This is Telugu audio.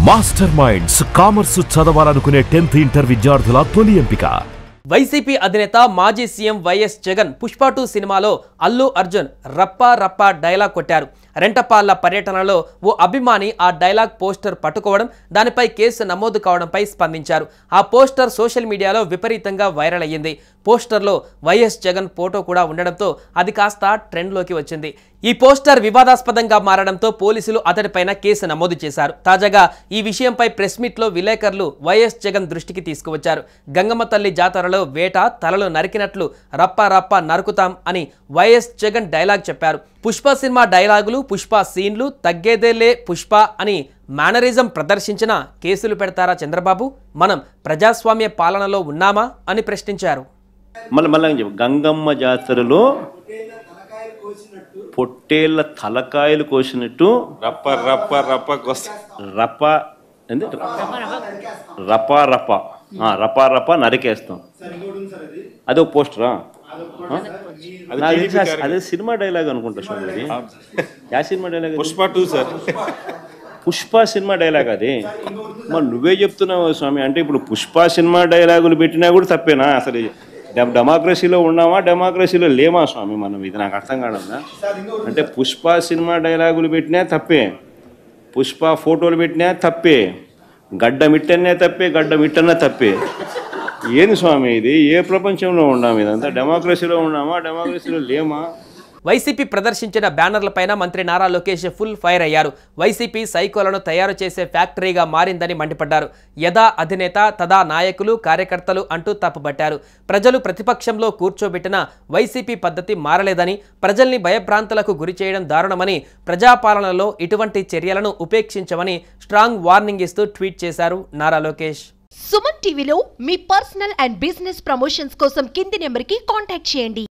మాస్టర్ మైండ్స్ కామర్స్ చదవాలనుకునే 10th ఇంటర్ విద్యార్థుల తొలి ఎంపిక. వైసీపీ అధినేత మాజీ సీఎం వైఎస్ జగన్ పుష్ప 2 సినిమాలో అల్లు అర్జున్ రప్పా రప్పా డైలాగ్ కొట్టారు. రెంటపాళ్ల పర్యటనలో ఓ అభిమాని ఆ డైలాగ్ పోస్టర్ పట్టుకోవడం, దానిపై కేసు నమోదు కావడంపై స్పందించారు. ఆ పోస్టర్ సోషల్ మీడియాలో విపరీతంగా వైరల్ అయ్యింది. పోస్టర్లో వైఎస్ జగన్ ఫోటో కూడా ఉండడంతో అది కాస్త ట్రెండ్లోకి వచ్చింది. ఈ పోస్టర్ వివాదాస్పదంగా మారడంతో పోలీసులు అతడిపైన కేసు నమోదు చేశారు. తాజాగా ఈ విషయంపై ప్రెస్ మీట్లో విలేకరులు వైఎస్ జగన్ దృష్టికి తీసుకువచ్చారు. గంగమ్మ తల్లి జాతరలో వేట తలలు నరికినట్లు రప్పా రప్పా నరుకుతాం అని వైఎస్ జగన్ డైలాగ్ చెప్పారు. పుష్ప సినిమా డైలాగులు, పుష్ప సీన్లు తగ్గేదేలే పుష్ప అని మేనరిజం ప్రదర్శించిన కేసులు పెడతారా చంద్రబాబు? మనం ప్రజాస్వామ్య పాలనలో ఉన్నామా అని ప్రశ్నించారు. మళ్ళీ గంగమ్మ జాతరలో పొట్టేళ్ల తలకాయలు కోసినట్టు రప్ప రప్ప రప్ప రప్ప రపా రపా రపా రపా నరికేస్తాం. అదే ఒక పోస్టరా? అదే సినిమా డైలాగ్ అనుకుంటా స్వామి. యా cinema dialogue? Pushpa 2 sir. Pushpa cinema dialogue అది. మరి నువ్వే చెప్తున్నావు స్వామి. అంటే ఇప్పుడు పుష్ప సినిమా డైలాగులు పెట్టినా కూడా తప్పేనా? అసలు డెమోక్రసీలో ఉన్నామా, డెమోక్రసీలో లేమా స్వామి మనం? ఇది నాకు అర్థం కాదన్నా. అంటే పుష్ప సినిమా డైలాగులు పెట్టినా తప్పే, పుష్ప ఫోటోలు పెట్టినా తప్పే, గడ్డ మిట్టనే తప్పే, గడ్డ మిట్టనే తప్పే. ఏంది స్వామి ఇది? ఏ ప్రపంచంలో ఉన్నాము? ఇదంతా డెమోక్రసీలో ఉన్నామా, డెమోక్రసీలో లేమా? వైసీపీ ప్రదర్శించిన బ్యానర్లపైన మంత్రి నారా లోకేష్ ఫుల్ ఫైర్ అయ్యారు. వైసీపీ సైకోలను తయారు చేసే ఫ్యాక్టరీగా మారిందని మండిపడ్డారు. యథా అధినేత తదా నాయకులు కార్యకర్తలు అంటూ తప్పుబట్టారు. ప్రజలు ప్రతిపక్షంలో కూర్చోబెట్టిన వైసీపీ పద్ధతి మారలేదని, ప్రజల్ని భయభ్రాంతులకు గురి చేయడం దారుణమని, ప్రజాపాలనలో ఇటువంటి చర్యలను ఉపేక్షించమని స్ట్రాంగ్ వార్నింగ్ ఇస్తూ ట్వీట్ చేశారు నారా లోకేష్. సుమన్ టీవీలో మీ పర్సనల్ అండ్ బిజినెస్ ప్రమోషన్స్ కోసం కింది నెంబర్కి కాంటాక్ట్ చేయండి.